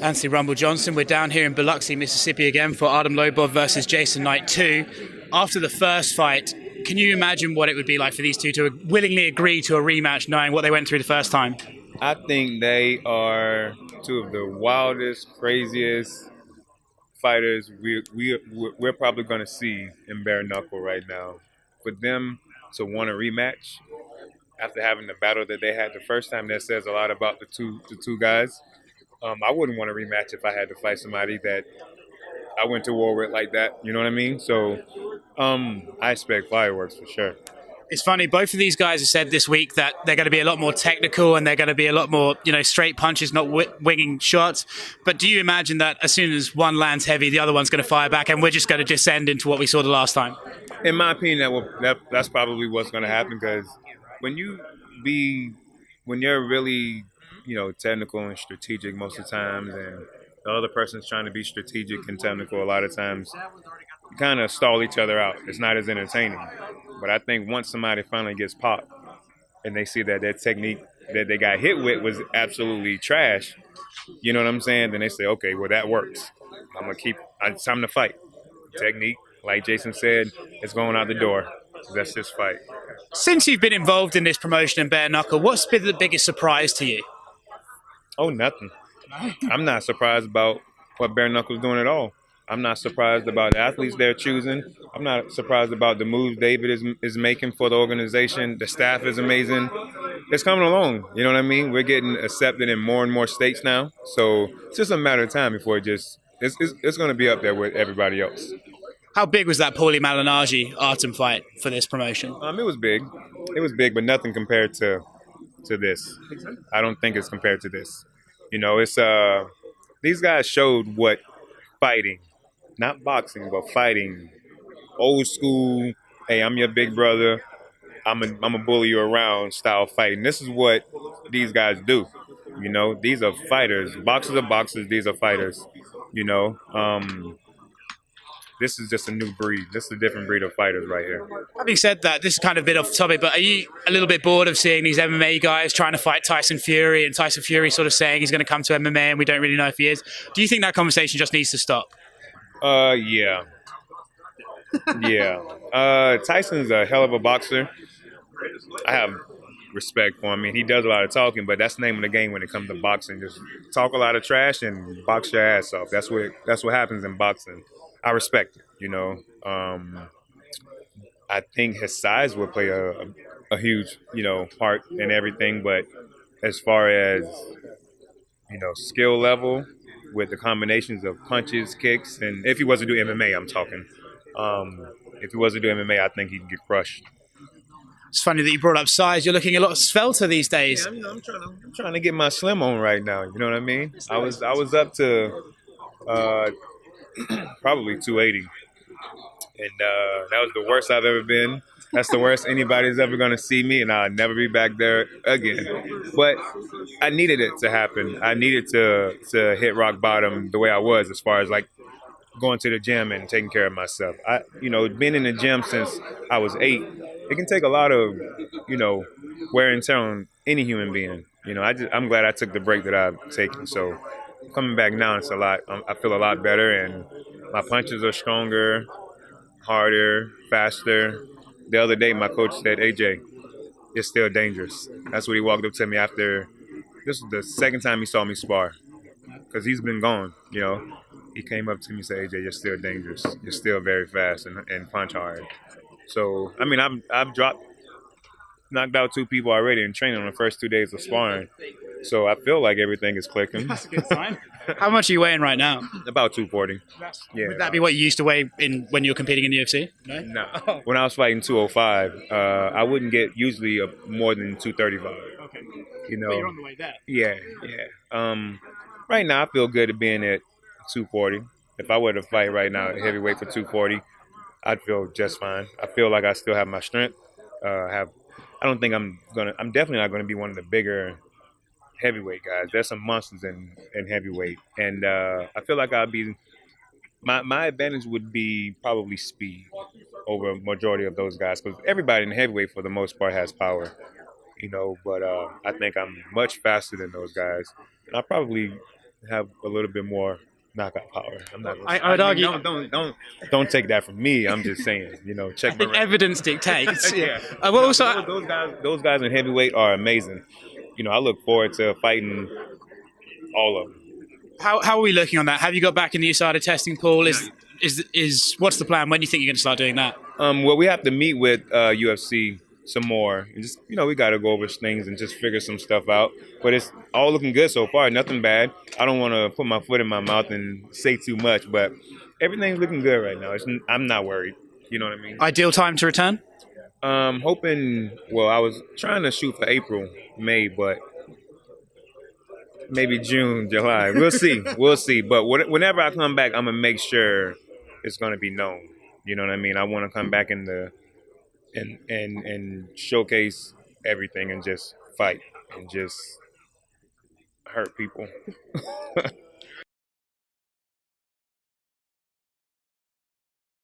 Anthony Rumble Johnson. We're down here in Biloxi, Mississippi again for Artem Lobov versus Jason Knight 2. After the first fight, can you imagine what it would be like for these two to willingly agree to a rematch knowing what they went through the first time? I think they are two of the wildest, craziest fighters we're probably going to see in bare knuckle right now. For them to want a rematch after having the battle that they had the first time, that says a lot about the two guys. I wouldn't want a rematch if I had to fight somebody that I went to war with like that. You know what I mean? So I expect fireworks for sure. It's funny, both of these guys have said this week that they're going to be a lot more technical and they're going to be a lot more, straight punches, not winging shots. But do you imagine that as soon as one lands heavy, the other one's going to fire back and we're just going to descend into what we saw the last time? In my opinion, that's probably what's going to happen because when when you're really technical and strategic most of the times, and the other person's trying to be strategic and technical, a lot of times you kind of stall each other out. It's not as entertaining. But I think once somebody finally gets popped and they see that their technique that they got hit with was absolutely trash, you know what I'm saying? Then they say, okay, well, that works. It's time to fight. Technique, like Jason said, is going out the door. That's just fight. Since you've been involved in this promotion in bare knuckle, what's been the biggest surprise to you? Oh, nothing. I'm not surprised about what bare knuckle's doing at all. I'm not surprised about the athletes they're choosing. I'm not surprised about the moves David is making for the organization. The staff is amazing. It's coming along. You know what I mean? We're getting accepted in more and more states now. So it's just a matter of time before it's going to be up there with everybody else. How big was that Paulie Malignaggi Artem fight for this promotion? It was big. It was big, but nothing compared to this. I don't think it's compared to this. It's these guys showed what fighting, not boxing, but fighting, old school. Hey, I'm your big brother. I'm a bully you around style fighting. This is what these guys do. These are fighters. Boxers are boxers. These are fighters. This is just a new breed. This is a different breed of fighters right here. Having said that, this is kind of a bit off topic, but are you a little bit bored of seeing these MMA guys trying to fight Tyson Fury and Tyson Fury sort of saying he's going to come to MMA and we don't really know if he is? Do you think that conversation just needs to stop? Yeah. Yeah. Tyson's a hell of a boxer. I have respect for him. I mean, he does a lot of talking, but that's the name of the game when it comes to boxing. Just talk a lot of trash and box your ass off. That's what happens in boxing. I respect it. I think his size will play a huge, part in everything. But as far as, skill level with the combinations of punches, kicks, and if he was to do MMA, I'm talking. If he was to do MMA, I think he'd get crushed. It's funny that you brought up size. You're looking a lot svelter these days. Yeah, I'm trying to get my slim on right now. You know what I mean? I was up to probably 280, and that was the worst I've ever been. That's the worst anybody's ever going to see me, and I'll never be back there again. But I needed it to happen. I needed to hit rock bottom the way I was, as far as like going to the gym and taking care of myself. Being in the gym since I was 8, it can take a lot of, wear and tear on any human being. I'm glad I took the break that I've taken. So coming back now, it's a lot. I feel a lot better, and my punches are stronger, harder, faster. The other day, my coach said, "AJ, it's still dangerous." That's what he walked up to me after. This was the second time he saw me spar, because he's been gone. He came up to me and said, "AJ, you're still dangerous. You're still very fast and punch hard." So, I mean, I've knocked out 2 people already in training on the first 2 days of sparring. So I feel like everything is clicking. That's a good sign. How much are you weighing right now? About 240. Yeah. Would that be what you used to weigh when you were competing in the UFC? No. When I was fighting 205, I wouldn't get usually more than 235. Okay. But you're on the way there. Yeah. Right now, I feel good at being at 240. If I were to fight right now at heavyweight for 240, I'd feel just fine. I feel like I still have my strength. I don't think I'm definitely not gonna be one of the bigger heavyweight guys. There's some monsters in heavyweight, and I feel like I'll be. My advantage would be probably speed over a majority of those guys, because everybody in heavyweight for the most part has power, But I think I'm much faster than those guys, and I probably have a little bit more knockout power. I'm not gonna. I would argue. Don't take that from me. I'm just saying. I Check my think record. evidence dictates. Yeah. Well, also, Those guys in heavyweight are amazing. I look forward to fighting all of them. how are we looking on that? Have you got back in the USADA testing pool? Is what's the plan? When do you think you're going to start doing that? Well, we have to meet with UFC some more. And just we got to go over things and just figure some stuff out. But it's all looking good so far. Nothing bad. I don't want to put my foot in my mouth and say too much, but everything's looking good right now. I'm not worried. You know what I mean? Ideal time to return? Hoping. Well, I was trying to shoot for April, May, but maybe June, July. We'll see. We'll see. But whenever I come back, I'm gonna make sure it's gonna be known. You know what I mean? I want to come back and showcase everything and just fight and just hurt people.